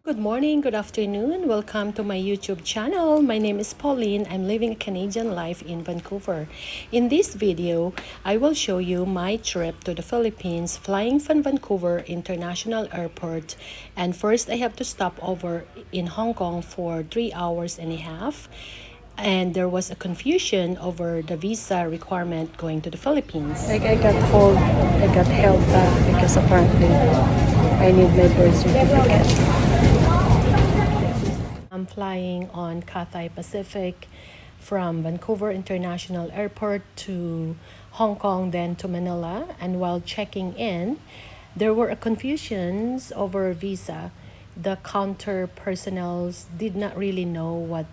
Good morning, good afternoon. Welcome to my YouTube channel. My name is Pauline. I'm living a Canadian life in Vancouver. In this video, I will show you my trip to the Philippines flying from Vancouver International Airport. And first, I have to stop over in Hong Kong for 3 hours and a half. And there was a confusion over the visa requirement going to the Philippines. I got held back because apparently I need my birth certificate. I'm flying on Cathay Pacific from Vancouver International Airport to Hong Kong, then to Manila. And while checking in, there were confusions over visa. The counter personnel did not really know what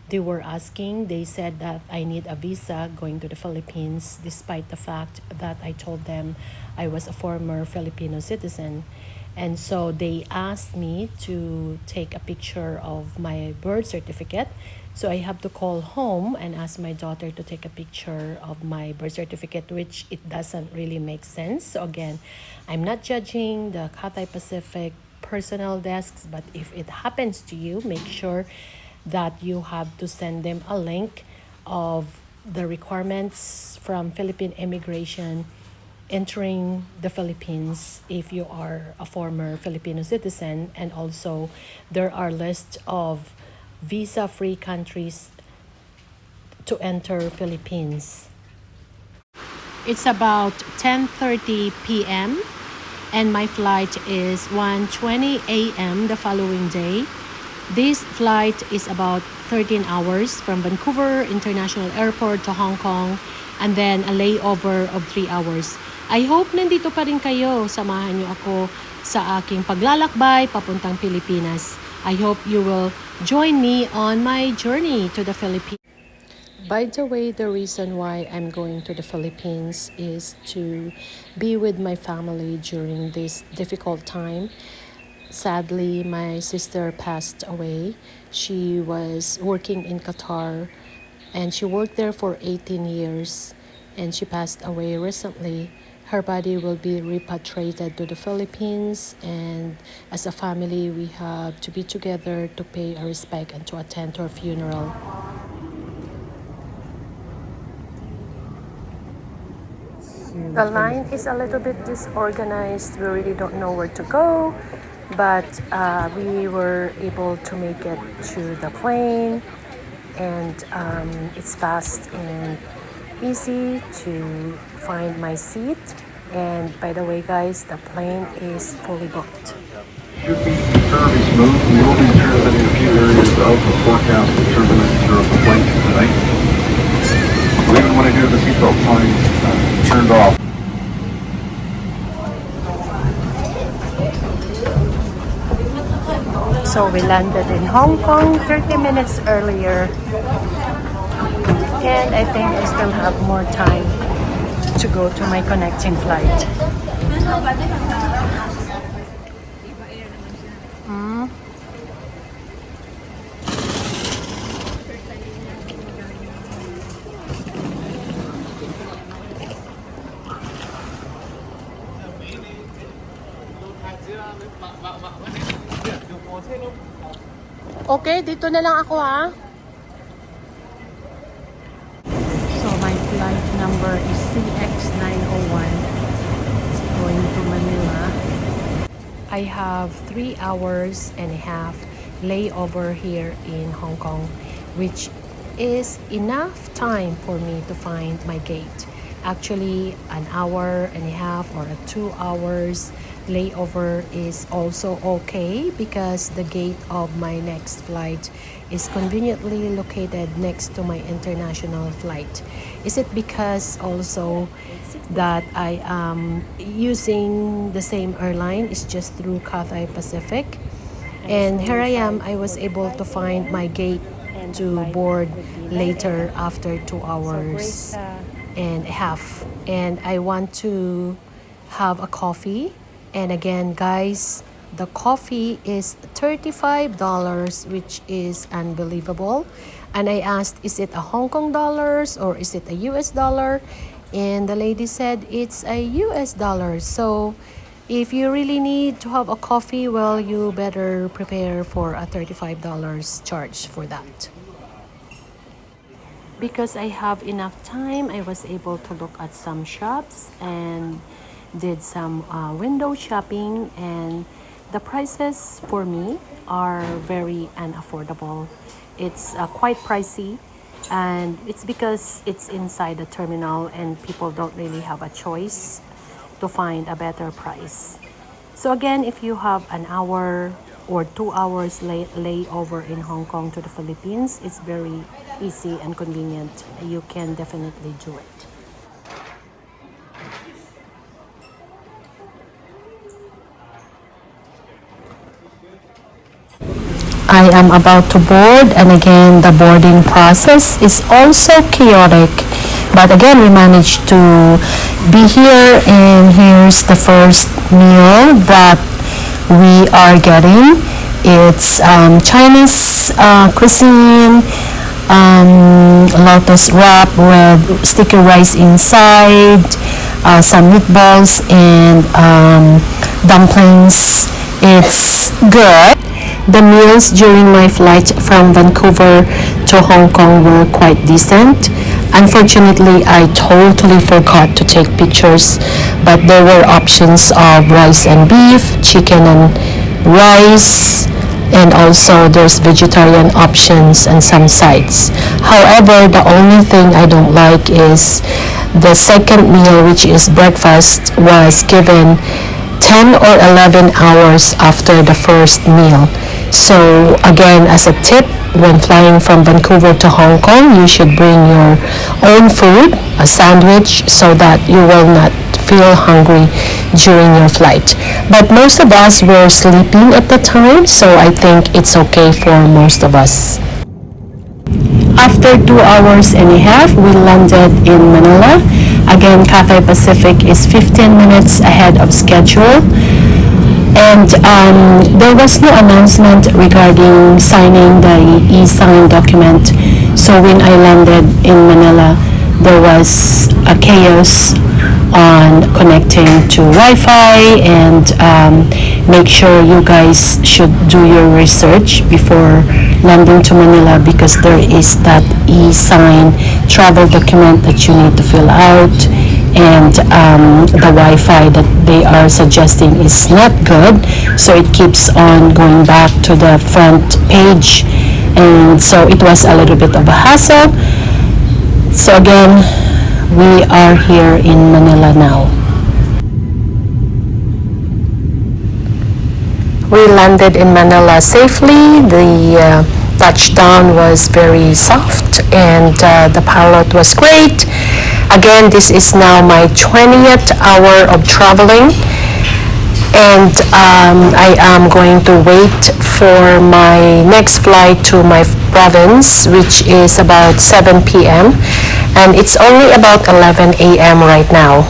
they were asking. They said that I need a visa going to the Philippines, despite the fact that I told them I was a former Filipino citizen. And so they asked me to take a picture of my birth certificate. So I have to call home and ask my daughter to take a picture of my birth certificate, which it doesn't really make sense. So again, I'm not judging the Cathay Pacific personnel desks, but if it happens to you, make sure that you have to send them a link of the requirements from Philippine immigration entering the Philippines if you are a former Filipino citizen. And also there are lists of visa-free countries to enter Philippines. It's about 10:30 p.m. and my flight is 1:20 a.m. the following day. This flight is about 13 hours from Vancouver International Airport to Hong Kong, and then a layover of 3 hours. I hope nandito pa rin kayo. Samahan niyo ako sa aking paglalakbay papuntang Pilipinas. I hope you will join me on my journey to the Philippines. By the way, the reason why I'm going to the Philippines is to be with my family during this difficult time. Sadly, my sister passed away. She was working in Qatar and she worked there for 18 years and she passed away recently. Her body will be repatriated to the Philippines, and as a family, we have to be together to pay our respect and to attend her funeral. The line is a little bit disorganized. We really don't know where to go, but we were able to make it to the plane, and it's fast and easy to find my seat. And by the way, guys, the plane is fully booked. Should be fairly smooth. We will be transiting a few areas of the forecasted turbulence throughout the flight tonight. So even when I do have the seatbelt sign turned off. So we landed in Hong Kong 30 minutes earlier, and I think I still have more time to go to my connecting flight. Okay, dito na lang ako ha. So my flight number is CX901 going to Manila. I have 3 hours and a half layover here in Hong Kong, which is enough time for me to find my gate. Actually, an hour and a half or 2 hours layover is also okay because the gate of my next flight is conveniently located next to my international flight. Is it because also that I am using the same airline? It's just through Cathay Pacific. And here I am, I was able to find my gate to board later after 2 hours and a half. And I want to have a coffee. And again, guys, the coffee is $35, which is unbelievable. And I asked, is it a Hong Kong dollars or is it a US dollar? And the lady said it's a US dollar. So If you really need to have a coffee, well, you better prepare for a $35 charge for that. Because I have enough time, I was able to look at some shops and did some window shopping, and the prices for me are very unaffordable. It's quite pricey, and it's because it's inside the terminal and people don't really have a choice to find a better price. So again, if you have an hour or 2 hours layover in Hong Kong to the Philippines, it's very easy and convenient. You can definitely do it. I am about to board, and again, the boarding process is also chaotic. But again, we managed to be here, and here's the first meal that we are getting. It's Chinese cuisine, lotus wrap with sticky rice inside, some meatballs, and dumplings. It's good. The meals during my flight from Vancouver to Hong Kong were quite decent. Unfortunately, I totally forgot to take pictures, but there were options of rice and beef, chicken and rice, and also there's vegetarian options and some sides. However, the only thing I don't like is the second meal, which is breakfast, was given 10 or 11 hours after the first meal. So again, as a tip, when flying from Vancouver to Hong Kong, you should bring your own food, a sandwich, so that you will not feel hungry during your flight. But most of us were sleeping at the time, so I think it's okay for most of us. After 2 hours and a half, we landed in Manila. Again, Cathay Pacific is 15 minutes ahead of schedule. And there was no announcement regarding signing the e-sign document. So when I landed in Manila, there was a chaos on connecting to Wi-Fi, and make sure you guys should do your research before landing to Manila, because there is that e-sign travel document that you need to fill out, and the Wi-Fi that they are suggesting is not good, so it keeps on going back to the front page, and so it was a little bit of a hassle. So again, we are here in Manila now. We landed in Manila safely. The touchdown was very soft, and the pilot was great. Again, this is now my 20th hour of traveling, and I am going to wait for my next flight to my province, which is about 7 p.m. and it's only about 11 a.m. right now.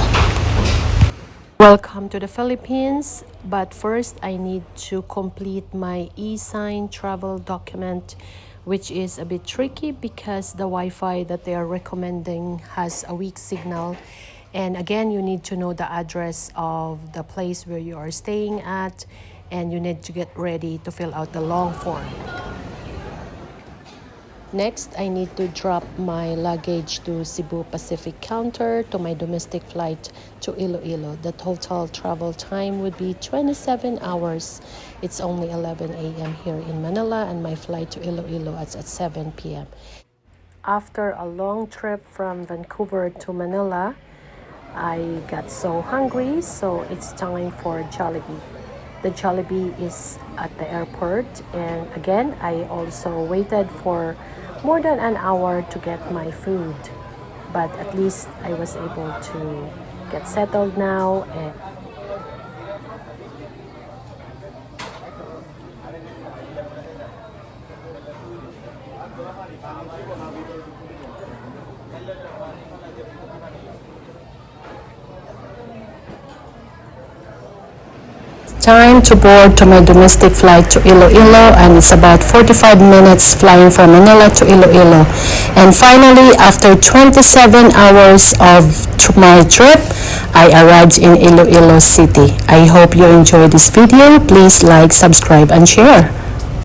Welcome to the Philippines, but first I need to complete my e-sign travel document, which is a bit tricky because the Wi-Fi that they are recommending has a weak signal. And again, you need to know the address of the place where you are staying at, and you need to get ready to fill out the long form. Next, I need to drop my luggage to Cebu Pacific counter to my domestic flight to Iloilo. The total travel time would be 27 hours. It's only 11 a.m. here in Manila, and my flight to Iloilo is at 7 p.m. After a long trip from Vancouver to Manila, I got so hungry, so it's time for Jollibee. The Jollibee is at the airport, and again, I also waited for more than an hour to get my food, but at least I was able to get settled now. And time to board to my domestic flight to Iloilo, and it's about 45 minutes flying from Manila to Iloilo. And finally, after 27 hours of my trip, I arrived in Iloilo City. I hope you enjoyed this video. Please like, subscribe, and share.